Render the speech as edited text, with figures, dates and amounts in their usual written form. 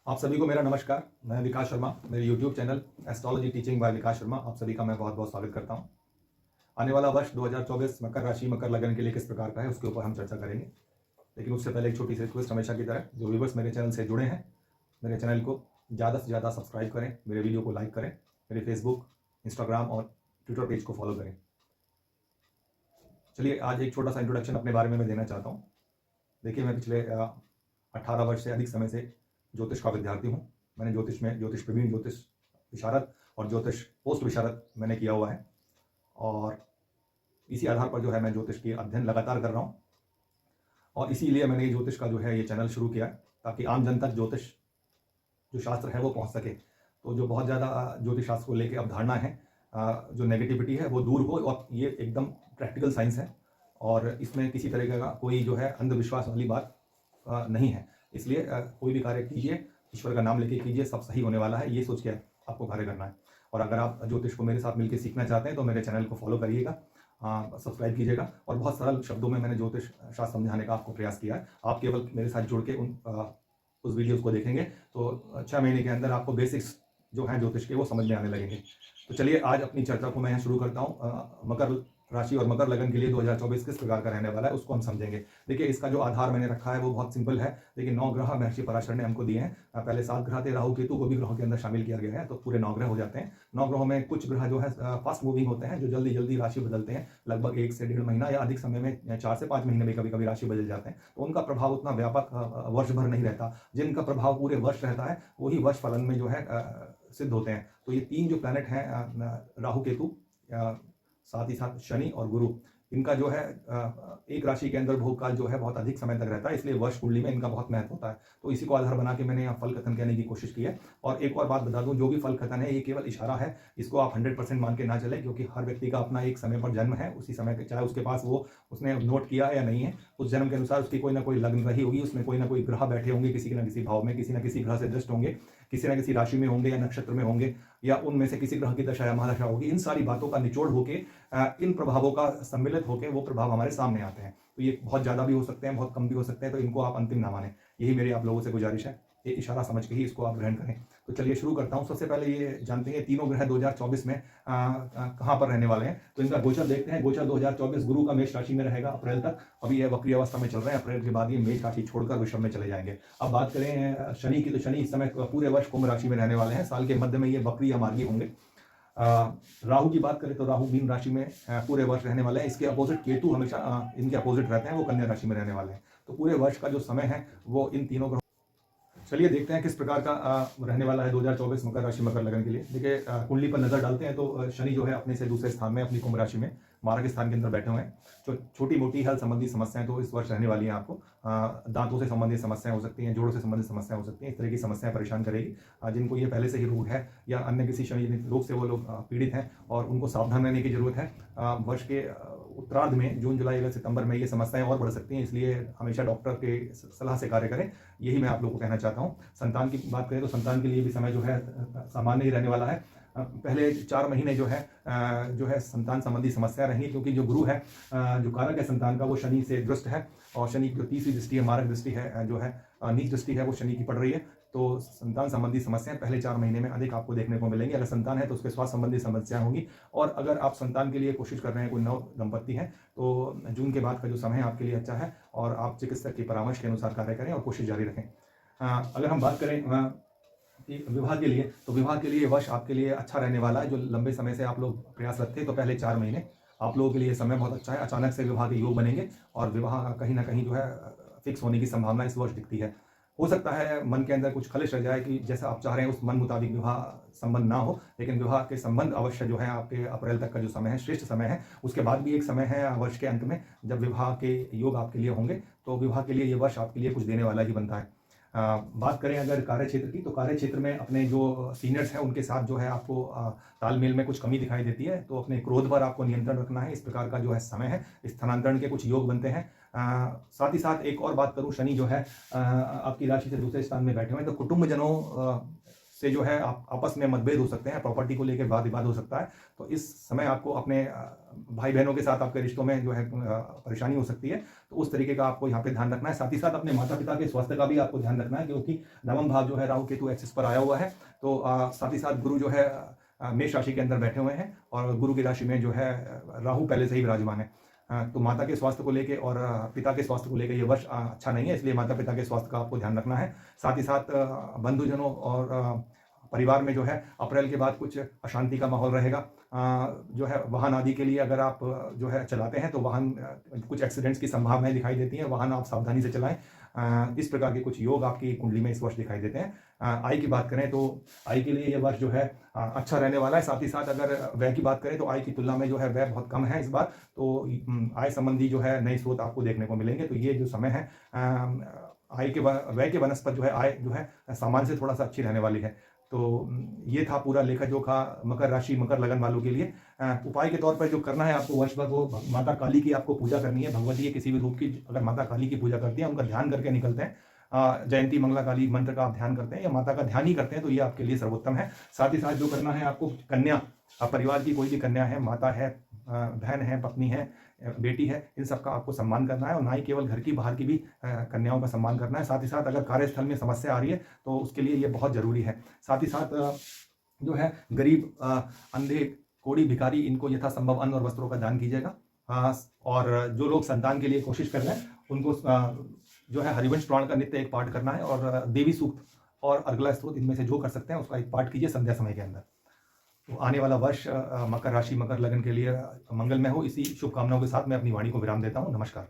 आप सभी को मेरा नमस्कार। मैं विकास शर्मा, मेरे YouTube channel astrology teaching by Vikas Sharma आप सभी का मैं बहुत बहुत स्वागत करता हूं। आने वाला वर्ष 2024 मकर राशि मकर लगन के लिए किस प्रकार का है उसके ऊपर हम चर्चा करेंगे। लेकिन उससे पहले एक छोटी सी रिक्वेस्ट, हमेशा की तरह जो व्यूवर्स मेरे चैनल से जुड़े हैं, मेरे चैनल को ज़्यादा से ज़्यादा सब्सक्राइब करें, मेरे वीडियो को लाइक करें, मेरे फेसबुक, इंस्टाग्राम और ट्विटर पेज को फॉलो करें। चलिए आज एक छोटा सा इंट्रोडक्शन अपने बारे में मैं देना चाहता हूँ। देखिए, मैं पिछले 18 वर्ष से अधिक समय से ज्योतिष का विद्यार्थी हूँ। मैंने ज्योतिष में ज्योतिष प्रवीण, ज्योतिष विशारद और ज्योतिष पोस्ट विशारद मैंने किया हुआ है और इसी आधार पर जो है मैं ज्योतिष की अध्ययन लगातार कर रहा हूँ और इसीलिए मैंने ज्योतिष का जो है ये चैनल शुरू किया ताकि आम जन तक ज्योतिष जो शास्त्र है वो पहुँच सके। तो जो बहुत ज़्यादा ज्योतिष शास्त्र को लेकर अवधारणा है, जो नेगेटिविटी है वो दूर हो और ये एकदम प्रैक्टिकल साइंस है और इसमें किसी तरह का कोई जो है अंधविश्वास वाली बात नहीं है। इसलिए कोई भी कार्य कीजिए, ईश्वर का नाम लेके कीजिए, सब सही होने वाला है, ये सोच के आपको कार्य करना है। और अगर आप ज्योतिष को मेरे साथ मिलकर सीखना चाहते हैं तो मेरे चैनल को फॉलो करिएगा, सब्सक्राइब कीजिएगा और बहुत सरल शब्दों में मैंने ज्योतिष शास्त्र समझाने का आपको प्रयास किया है। आप केवल मेरे साथ जुड़ के उस वीडियोस को देखेंगे तो 6 महीने के अंदर आपको बेसिक्स जो हैं ज्योतिष के वो समझ में आने लगेंगे। तो चलिए आज अपनी चर्चा को मैं यहाँ शुरू करता हूँ। मकर राशि और मकर लगन के लिए 2024 किस प्रकार का रहने वाला है उसको हम समझेंगे। देखिए, इसका जो आधार मैंने रखा है वो बहुत सिंपल है। देखिए, 9 ग्रह महर्षि पराशर ने हमको दिए हैं। पहले 7 ग्रह थे, राहु केतु को भी ग्रहों के अंदर शामिल किया गया है, तो पूरे 9 ग्रह हो जाते हैं। 9 ग्रहों में कुछ ग्रह जो है फास्ट मूविंग होते हैं, जो जल्दी जल्दी राशि बदलते हैं, लगभग 1 से 1.5 महीना या अधिक समय में 4 से 5 महीने में कभी कभी राशि बदल जाते हैं। तो उनका प्रभाव उतना व्यापक वर्ष भर नहीं रहता। जिनका प्रभाव पूरे वर्ष रहता है वही वर्ष फलन में जो है सिद्ध होते हैं। तो ये 3 जो प्लैनेट हैं, राहु केतु, साथ ही साथ शनि और गुरु, इनका जो है एक राशि के अंदर भोग काल जो है बहुत अधिक समय तक रहता है, इसलिए वर्ष कुंडली में इनका बहुत महत्व होता है। तो इसी को आधार बना के मैंने यहाँ फल कथन कहने की कोशिश की है। और एक और बात बता दूं, जो भी फल कथन है ये केवल इशारा है, इसको आप 100% मान के ना चले, क्योंकि हर व्यक्ति का अपना एक समय पर जन्म है, उसी समय के चाहे उसके पास वो उसने नोट किया है या नहीं है, उस जन्म के अनुसार उसकी कोई ना कोई लग्न रही होगी, उसमें कोई ना कोई ग्रह बैठे होंगे, किसी न किसी भाव में, किसी न किसी ग्रह से दृष्ट होंगे, किसी न किसी राशि में होंगे या नक्षत्र में होंगे, या उनमें से किसी ग्रह की दशा या महादशा होगी। इन सारी बातों का निचोड़ होके इन प्रभावों का सम्मिलित होकर वो प्रभाव हमारे सामने आते हैं। तो ये बहुत ज़्यादा भी हो सकते हैं, बहुत कम भी हो सकते हैं, तो इनको आप अंतिम ना माने। यही मेरी आप लोगों से गुजारिश है, ये इशारा समझ के ही इसको आप ग्रहण करें। तो चलिए शुरू करता हूँ। सबसे पहले ये जानते हैं तीनों ग्रह 2024 में कहाँ पर रहने वाले हैं। तो इनका गोचर देखते हैं। गोचर 2024 गुरु का मेष राशि में रहेगा अप्रैल तक। अभी ये वक्री अवस्था में चल रहे हैं, अप्रैल के बाद ये मेष राशि छोड़कर वृषभ में चले जाएंगे। अब बात करें शनि की, तो शनि इस समय पूरे वर्ष कुंभ राशि में रहने वाले हैं। साल के मध्य में ये वक्री या मार्गी होंगे। राहु की बात करें तो राहु मीन राशि में पूरे वर्ष रहने वाले हैं। इसके अपोजिट केतु हमेशा इनके अपोजिट रहते हैं, वो कन्या राशि में रहने वाले हैं। तो पूरे वर्ष का जो समय है वो इन तीनों ग्रहों, चलिए देखते हैं किस प्रकार का रहने वाला है 2024 मकर राशि मकर लगन के लिए। देखिए, कुंडली पर नजर डालते हैं तो शनि जो है अपने से दूसरे स्थान में अपनी कुंभ राशि में मार्ग स्थान के अंदर बैठे हुए हैं। तो छोटी मोटी हेल्थ संबंधी समस्याएं तो इस वर्ष रहने वाली हैं। आपको दांतों से संबंधित समस्याएं हो सकती हैं, जोड़ों से संबंधित समस्याएं हो सकती हैं। इस तरह की समस्याएं परेशान करेगी। जिनको ये पहले से ही रोग है या अन्य किसी शनि रोग से वो लोग पीड़ित हैं और उनको सावधान रहने की जरूरत है। वर्ष के उत्तरार्ध में जून जुलाई अगस्त सितंबर में ये समस्याएं और बढ़ सकती हैं, इसलिए हमेशा डॉक्टर के सलाह से कार्य करें, यही मैं आप लोगों को कहना चाहता हूं। संतान की बात करें तो संतान के लिए भी समय जो है सामान्य ही रहने वाला है। पहले 4 महीने जो है संतान संबंधी समस्या रहेंगी, क्योंकि जो गुरु है जो कारक है संतान का, वो शनि से दृष्ट है और शनि की जो तीसरी दृष्टि है, मारक दृष्टि है, जो है नीच दृष्टि है, वो शनि की पड़ रही है। तो संतान संबंधी समस्याएं पहले 4 महीने में अधिक आपको देखने को मिलेंगी। अगर संतान है तो उसके स्वास्थ्य संबंधी समस्याएं होंगी। और अगर आप संतान के लिए कोशिश कर रहे हैं, कोई नव दंपत्ति है, तो जून के बाद का जो समय है आपके लिए अच्छा है और आप चिकित्सक की परामर्श के अनुसार कार्य करें और कोशिश जारी रखें। अगर हम बात करें विवाह के लिए, तो विवाह के लिए वर्ष आपके लिए अच्छा रहने वाला है। जो लंबे समय से आप लोग प्रयासरत थे, तो पहले 4 महीने आप लोगों के लिए समय बहुत अच्छा है। अचानक से विवाह के योग बनेंगे और विवाह कहीं ना कहीं जो है फिक्स होने की संभावना इस वर्ष दिखती है। हो सकता है मन के अंदर कुछ खलिश रह जाए कि जैसा आप चाह रहे हैं उस मन मुताबिक विवाह संबंध ना हो, लेकिन विवाह के संबंध अवश्य जो है आपके अप्रैल तक का जो समय है श्रेष्ठ समय है। उसके बाद भी एक समय है वर्ष के अंत में जब विवाह के योग आपके लिए होंगे, तो विवाह के लिए ये वर्ष आपके लिए कुछ देने वाला ही बनता है। बात करें अगर कार्य क्षेत्र की, तो कार्य क्षेत्र में अपने जो सीनियर्स हैं उनके साथ जो है आपको तालमेल में कुछ कमी दिखाई देती है, तो अपने क्रोध पर आपको नियंत्रण रखना है। इस प्रकार का जो है समय है, स्थानांतरण के कुछ योग बनते हैं। साथ ही साथ एक और बात करूं, शनि जो है आपकी राशि से दूसरे स्थान में बैठे हुए हैं, तो कुटुंबजनों से जो है आप आपस में मतभेद हो सकते हैं, प्रॉपर्टी को लेकर वाद विवाद हो सकता है। तो इस समय आपको अपने भाई बहनों के साथ आपके रिश्तों में जो है परेशानी हो सकती है। तो उस तरीके का आपको यहाँ पे ध्यान रखना है। साथ ही साथ अपने माता पिता के स्वास्थ्य का भी आपको ध्यान रखना है, क्योंकि नवम भाव जो है राहु केतु एक्सिस पर आया हुआ है। तो साथ ही साथ गुरु जो है मेष राशि के अंदर बैठे हुए हैं और गुरु की राशि में जो है राहु पहले से ही विराजमान है। तो माता के स्वास्थ्य को लेके और पिता के स्वास्थ्य को लेके ये वर्ष अच्छा नहीं है, इसलिए माता पिता के स्वास्थ्य का आपको ध्यान रखना है। साथ ही साथ बंधुजनों और परिवार में जो है अप्रैल के बाद कुछ अशांति का माहौल रहेगा। जो है वाहन आदि के लिए अगर आप जो है चलाते हैं तो वाहन कुछ एक्सीडेंट्स की संभावनाएं दिखाई देती हैं, वाहन आप सावधानी से चलाएं। इस प्रकार के कुछ योग आपकी कुंडली में इस वर्ष दिखाई देते हैं। आय की बात करें तो आय के लिए ये वर्ष जो है अच्छा रहने वाला है। साथ ही साथ अगर व्यय की बात करें तो आय की तुलना में जो है व्यय बहुत कम है इस बार। तो आय संबंधी जो है नए स्रोत आपको देखने को मिलेंगे। तो ये जो समय है आय के व्यय के बनस्पत जो है आय जो है सामान्य से थोड़ा सा अच्छी रहने वाली है। तो ये था पूरा लेखा जोखा मकर राशि मकर लगन वालों के लिए। उपाय के तौर पर जो करना है आपको वर्ष भर, वो माता काली की आपको पूजा करनी है। भगवती के किसी भी रूप की अगर माता काली की पूजा करती हैं, उनका ध्यान करके निकलते हैं, जयंती मंगला काली मंत्र का आप ध्यान करते हैं या माता का ध्यान ही करते हैं, तो ये आपके लिए सर्वोत्तम है। साथ ही साथ जो करना है आपको, कन्या परिवार की कोई भी कन्या है, माता है, बहन है, पत्नी है, बेटी है, इन सबका आपको सम्मान करना है। और ना ही केवल घर की, बाहर की भी कन्याओं का सम्मान करना है। साथ ही साथ अगर कार्यस्थल में समस्या आ रही है तो उसके लिए ये बहुत जरूरी है। साथ ही साथ जो है गरीब, अंधे, कोढ़ी, भिखारी, इनको यथासंभव अन्न और वस्त्रों का दान कीजिएगा। और जो लोग संतान के लिए कोशिश कर रहे हैं उनको जो है हरिवंश पुराण का नित्य एक पाठ करना है, और देवी सूक्त और अर्गला स्तोत्र, इनमें से जो कर सकते हैं उसका एक पाठ कीजिए संध्या समय के अंदर। तो आने वाला वर्ष मकर राशि मकर लगन के लिए मंगलमय हो, इसी शुभकामनाओं के साथ मैं अपनी वाणी को विराम देता हूँ। नमस्कार।